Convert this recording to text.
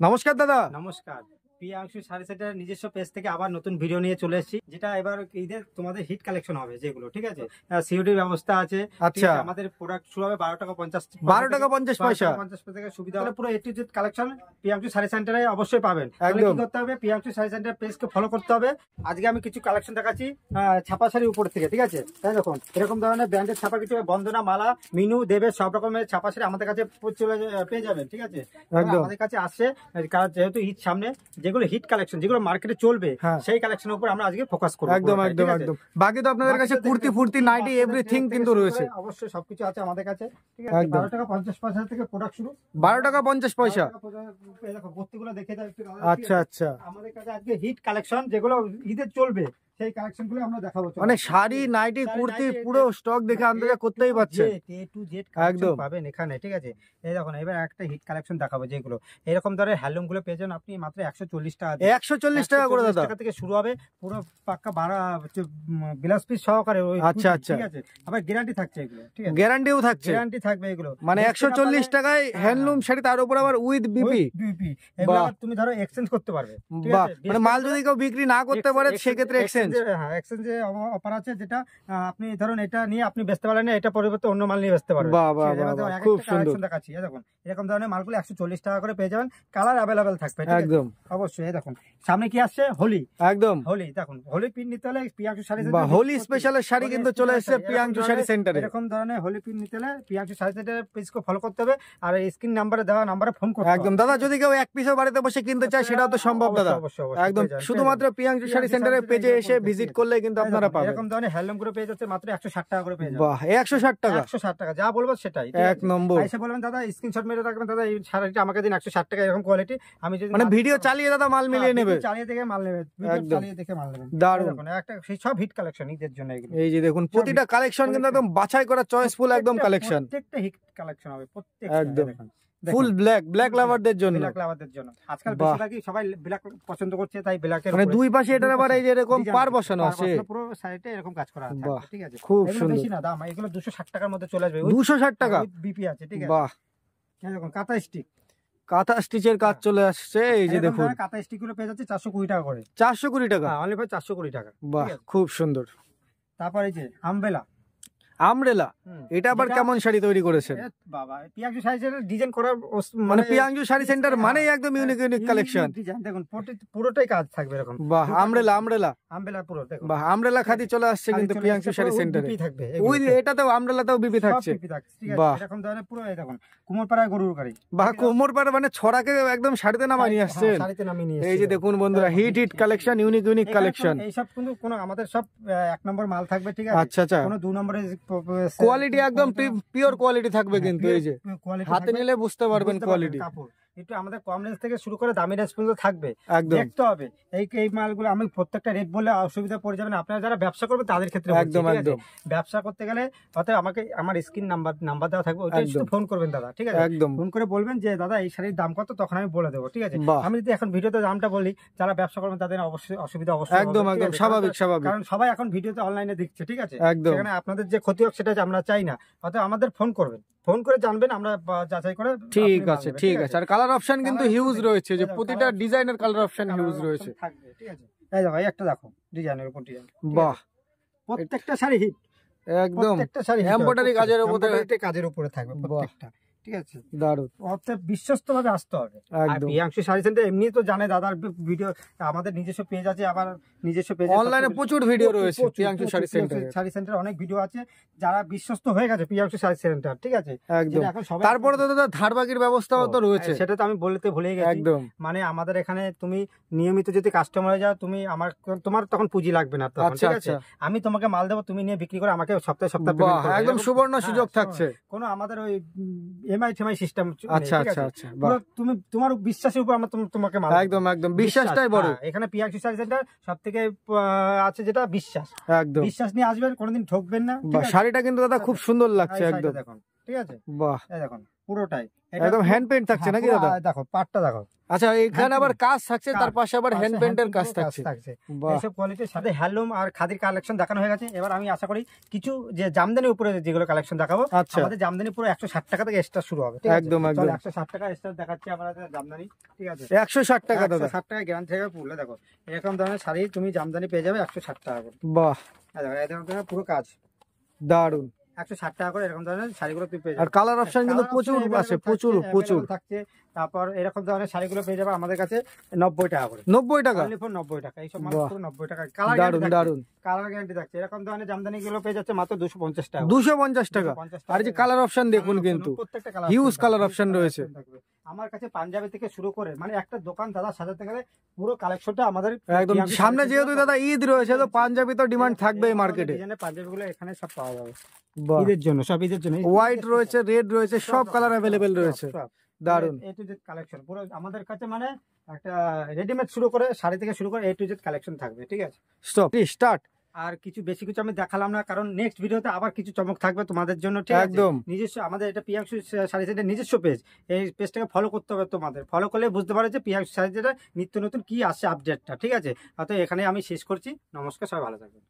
নমস্কার দাদা। নমস্কার। প্রিয়াংশু শাড়ি সেন্টারের নিজস্ব পেজ থেকে আবার নতুন ভিডিও নিয়ে চলে এসেছি, যেটা এবার ঈদের তোমাদের হিট কালেকশন হবে যেগুলো, ঠিক আছে। সিওডির ব্যবস্থা আছে। আচ্ছা, আমাদের প্রোডাক্ট শুরু হবে 12 টাকা 50 পয়সা থেকে সুবিধা হবে। পুরো A to Z collection Priyanshu sari সেন্টারে অবশ্যই পাবেন। তাহলে কি করতে হবে? প্রিয়াংশু শাড়ি সেন্টার পেজকে ফলো করতে হবে। আজকে আমি কিছু কালেকশন দেখাচ্ছি ছাপা শাড়ির উপর থেকে, ঠিক আছে। তাই দেখুন এরকম ধরনের ব্র্যান্ডের ছাপা কিছু, বন্দনা, মালা, মিনু, দেবের সব রকমের ছাপা শাড়ি আমাদের কাছে পেয়ে যাবেন, ঠিক আছে। আমাদের কাছে আসছে যেহেতু ঈদ সামনে, যেগুলো হিট কালেকশন, যেগুলো মার্কেটে চলবে, সেই কালেকশনের উপর আমরা আজকে ফোকাস করব। একদম একদম একদম। বাকি তো আপনাদের কাছে কুর্তি ফুর্তি, নাইটি, এভরিথিং কিন্তু রয়েছে। অবশ্যই সবকিছু আছে আমাদের কাছে, ঠিক আছে। 12 টাকা 50 পয়সা থেকে প্রোডাক্ট শুরু। 12 টাকা 50 পয়সা। দেখো ভর্তিগুলো দেখে দাও একটু। আচ্ছা আচ্ছা। আমাদের কাছে আজকে হিট কালেকশন যেগুলো ঈদে চলবে, সেই কালেকশনগুলো আমরা দেখাবো। মানে শাড়ি, নাইটি, কুর্তি পুরো স্টক দেখে আন্দাজে করতেই পারছেন। A to Z কালেকশন পাবেন এখানে, ঠিক আছে। এই দেখুন এবার একটা হিট কালেকশন দেখাবো, যেগুলো এরকম ধরনের হ্যান্ডলুম গুলো পেয়ে যাবেন আপনি মাত্র 140 টাকা। 140 টাকা করে দাদা থেকে শুরু হবে, পুরো পাক্কা 12 ব্লাউজ পিস সহকারে। আচ্ছা আচ্ছা, ঠিক আছে। আবার গ্যারান্টি থাকছে এগুলো, ঠিক আছে। গ্যারান্টিও থাকছে, গ্যারান্টি থাকবে এগুলো। মানে 140 টাকায় হ্যান্ডলুম শাড়ি, তার উপর আবার উইথ বিপি। এগুলো তুমি ধরো এক্সচেঞ্জ করতে পারবে, ঠিক আছে। মানে মাল যদি কেউ বিক্রি না করতে পারে সেক্ষেত্রে এক্সচেঞ্জ, হ্যাঁ এক্সচেঞ্জ অফার আছে, যেটা আপনি ধরুন এটা নিয়ে আপনি বেচতে পারেন না, এটা পরিবর্তে অন্য মাল নিয়ে বেচতে পারবেন। বাহ বাহ বাহ, খুব সুন্দর দেখাচ্ছি। দেখুন এরকম ধরনের মালগুলো 140 টাকা করে পেয়ে যাবেন। কালার अवेलेबल থাকবে, একদম অবশ্যই। এই দেখুন সামনে কি আসছে, হোলি। একদম হোলি, দেখুন হোলি পিন নিতে হলে প্রিয়াংশু শাড়ি সেন্টার, হোলি স্পেশালের শাড়ি কিন্তু চলে এসেছে প্রিয়াংশু শাড়ি সেন্টারে। এরকম ধরনের হোলি পিন নিতে হলে প্রিয়াংশু শাড়ি সেন্টারের পেজকে ফলো করতে হবে, আর স্ক্রিন নাম্বারে দেওয়া নাম্বারে ফোন করতে হবে। একদম দাদা, যদি কেউ এক পিসও বাড়িতে বসে কিনতে চায় সেটাও তো সম্ভব দাদা। একদম, শুধুমাত্র প্রিয়াংশু শাড়ি সেন্টারের পেজে এসে ভিজিট করলে কিন্তু আপনারা পাবেন। এরকম ধরনের হ্যান্ডলুম গুলো পেয়ে যাচ্ছে মাত্র 160 টাকা করে পেয়ে যাবেন। বাহ, 160 টাকা। 160 টাকা যা বলবো সেটাই, এক নম্বর। এসে বলবেন দাদা স্ক্রিনশট মেরে রাখবেন, দাদা এই শাড়িটা আমাকে দিন 160 টাকা, এরকম কোয়ালিটি। আমি যদি মানে ভিডিও চালিয়ে দাদা মাল মিলিয়ে নেবে, চালিয়ে দেখে মাল নেবে, চালিয়ে দেখে মাল নেবে। দারুণ একটা সেই সব হিট কালেকশন ঈদের জন্য এগুলো। এই যে দেখুন প্রতিটা কালেকশন কিন্তু একদম বাছাই করা চয়েসফুল একদম কালেকশন। প্রত্যেকটা হিট কালেকশন হবে, প্রত্যেকটা একদম ফুল ব্ল্যাক লাভারদের জন্য। ব্ল্যাক লাভারদের জন্য আজকাল বেশিরভাগই সবাই ব্ল্যাক পছন্দ করছে, তাই ব্ল্যাকের মানে দুই পাশে এটার আবার এই যে এরকম পার বসানো আছে, পুরো সাইডে এরকম কাজ করা আছে, ঠিক আছে। খুব সুন্দর। বেশি না দাম, এগুলো 260 টাকার মধ্যে চলে আসবে। 260 টাকা বিপি আছে, ঠিক আছে। বাহ, এই দেখুন কাঁথা স্টিক, কাঁথা স্টিচের কাজ চলে আসছে। এই যে দেখুন কাঁথা স্টিক গুলো পেয়ে যাচ্ছে 420 টাকা করে। 420 টাকা, অনলি ফর 420 টাকা। বাহ খুব সুন্দর। তারপর এই যে আমব্রেলা, এটা আবার কেমন শাড়ি তৈরি করেছেন? বাবা প্রিয়াংশু শাড়ি সেন্টার ডিজাইন করার, মানে প্রিয়াংশু শাড়ি সেন্টার মানে একদম ইউনিক কালেকশন। দেখুন পুরোটাই কাজ থাকবে এরকম। বাহ, আমব্রেলা পুরো দেখুন। বাহ, আমব্রেলা খাদি চলে আসছে কিন্তু প্রিয়াংশু শাড়ি সেন্টারে থাকবে। ওই এটাতেও আমব্রেলাতেও বিপি থাকছে। বাহ, এরকম ধরনের পুরো এই দেখুন কোমরপাড়ায় গরুর গাড়ি। বাহ, কোমরপাড়া মানে ছড়াকে একদম শাড়িতে নামিয়ে নিয়ে আসছেন। এই যে দেখুন বন্ধুরা, হিট কালেকশন, ইউনিক কালেকশন। এইসব কিন্তু কোনো আমাদের সব 1 নম্বর মাল থাকবে, ঠিক আছে। আচ্ছা আচ্ছা, কোনো 2 নম্বরের কোয়ালিটি একদম পিওর কোয়ালিটি থাকবে কিন্তু। এই যে হাতে নিলে বুঝতে পারবেন কোয়ালিটি। একটু আমাদের কম রেঞ্জ থেকে শুরু করে দামি রেঞ্জ পর্যন্ত থাকবে, দেখতে হবে। এই মালগুলো আমি প্রত্যেকটা রেট বলে অসুবিধা পড়ে যাবেন আপনারা যারা ব্যবসা করবেন তাদের ক্ষেত্রে। একদম একদম, ব্যবসা করতে গেলে অতএব আমাকে আমার স্ক্রিন নাম্বার দেওয়া থাকবে, ওইটা একটু ফোন করবেন দাদা, ঠিক আছে। একদম ফোন করে বলবেন যে দাদা এই শাড়ির দাম কত, তখন আমি বলে দেবো, ঠিক আছে। আমি যদি এখন ভিডিওতে দামটা বলি, যারা ব্যবসা করবেন তাদের অবশ্যই অসুবিধা একদম একদম স্বাভাবিক, কারণ সবাই এখন ভিডিওতে অনলাইনে দেখছে, ঠিক আছে। সেখানে আপনাদের যে ক্ষতি হোক সেটা আমরা চাই না, অতএব আমাদের ফোন করবেন, ফোন করে জানবেন, আমরা যাচাই করে। ঠিক আছে ঠিক আছে। আর কালার অপশন কিন্তু হিউজ রয়েছে, যে প্রতিটা ডিজাইনের কালার অপশন হিউজ রয়েছে থাকবে, ঠিক আছে। এই দেখো একটা দেখো ডিজাইনের উপর ডিজাইন, বাহ প্রত্যেকটা শাড়ি হিট, একদম প্রত্যেকটা শাড়ি এমব্রয়ডারি কাজের উপরে থাকবে প্রত্যেকটা, ঠিক আছে। দারুণ, অর্থাৎ বিশ্বস্ত ভাবে আসতে হবে। প্রিয়াংশু শাড়ি সেন্টার এমনি তো জানে দাদার ভিডিও, আমাদের নিজস্ব পেজ আছে, আবার নিজস্ব পেজে অনলাইনে প্রচুর ভিডিও রয়েছে। প্রিয়াংশু শাড়ি সেন্টার অনেক ভিডিও আছে, যারা বিশ্বস্ত হয়ে গেছে প্রিয়াংশু শাড়ি সেন্টার, ঠিক আছে। একদম। তারপরে তো দাদা ধারবাকির ব্যবস্থাও তো রয়েছে, সেটা তো আমি বলতে ভুলে গেছি। একদম, মানে আমাদের এখানে তুমি নিয়মিত যদি কাস্টমার হয়ে যাও, তুমি তোমার তখন পুঁজি লাগবে না, ঠিক আছে। আমি তোমাকে মাল দেবো, তুমি নিয়ে বিক্রি করে আমাকে সপ্তাহে একদম সুবর্ণ সুযোগ থাকছে। কোনো আমাদের ওই এমআই সিস্টেম। আচ্ছা আচ্ছা আচ্ছা, তুমি তোমার বিশ্বাসের উপর আমরা তোমাকে মাল, একদম একদম বিশ্বাসটাই বড়। এখানে প্রিয়াংশু শাড়ি সেন্টার সবথেকে আছে যেটা বিশ্বাস। একদম বিশ্বাস নিয়ে আসবেন, কোনোদিন ঠকবেন না। শাড়িটা কিন্তু দাদা খুব সুন্দর লাগছে একদম, দেখুন, ঠিক আছে। বাহ, দেখুন পুরোটাই একদম হ্যান্ড পেন্ট থাকছে নাকি দাদা? দেখো পাটটা দেখো। আচ্ছা এখানে আবার কাজ থাকছে, তার পাশে আবার হ্যান্ড পেন্টের কাজ থাকছে। বাহ, এইসব কোয়ালিটির সাথে হ্যান্ডলুম আর খাদির কালেকশন দেখানো হয়ে গেছে। এবার আমি আশা করি কিছু যে জামদানির উপরে যেগুলো কালেকশন দেখাবো, আচ্ছা আমাদের জামদানি পুরো 160 টাকা থেকে স্টার্ট শুরু হবে, ঠিক আছে? একদম একদম। চলো 160 টাকা স্টার্ট দেখাচ্ছি আমাদের জামদানি, ঠিক আছে? 160 টাকা দাদা? 160 টাকা গ্যারান্টি থাকবে পুরো। দেখো এরকম ধরনের শাড়ি তুমি জামদানি পেয়ে যাবে 160 টাকা করে। বাহ, দেখো এরকম ধরনের পুরো কাজ দারুন। 160 টাকা করে এরকম ধরনের শাড়িগুলো তুমি পেয়ে আর যাবে। কালার অপশন কিন্তু প্রচুর আছে, প্রচুর প্রচুর থাকছে। তারপর এরকম ধরনের শাড়িগুলো পেয়ে যাবে আমাদের কাছে 90 টাকা করে। 90 টাকা? Only for 90 টাকা। এইসব মাল বাহ, পুরো 90 টাকা। দারুন দারুন। কালার গ্যারান্টি থাকছে। এরকম ধরনের জামদানি গুলো পেয়ে যাচ্ছে মাত্র 250 টাকা। 250 টাকা। আর যে কালার অপশন দেখুন কিন্তু প্রত্যেকটা কালার হিউজ কালার অপশন রয়েছে। আমার কাছে পাঞ্জাবি থেকে শুরু করে মানে একটা দোকান দাদা সাজাতে গেলে পুরো কালেকশনটা আমাদের একদম। সামনে যেহেতু দাদা ঈদ রয়েছে, তো পাঞ্জাবি তো ডিমান্ড থাকবেই মার্কেটে। পাঞ্জাবি গুলো এখানে সব পাওয়া যাবে বাহ, ঈদের জন্য, সব ঈদের জন্য। হোয়াইট রয়েছে, রেড রয়েছে, সব কালার অ্যাভেলেবেল রয়েছে। দারুন। এ টু জেড কালেকশন পুরো আমাদের কাছে, মানে একটা রেডিমেড শুরু করে শাড়ি থেকে শুরু করে এ টু জেড কালেকশন থাকবে, ঠিক আছে? Stop, start. আর কিছু বেশি কিছু আমি দেখালাম না, কারণ নেক্সট ভিডিওতে আবার কিছু চমক থাকবে তোমাদের জন্য, ঠিক আছে? একদম। নিজস্ব আমাদের এটা পিয়াংশু শাড়ি সেন্টার নিজস্ব পেজ, এই পেজটাকে ফলো করতে হবে তোমাদের। ফলো করলে বুঝতে পারো যে পিয়াংশু শাড়ি সেন্টার নিত্য নতুন কি আসছে আপডেটটা, ঠিক আছে? অত এখানে আমি শেষ করছি। নমস্কার, সবাই ভালো থাকবেন।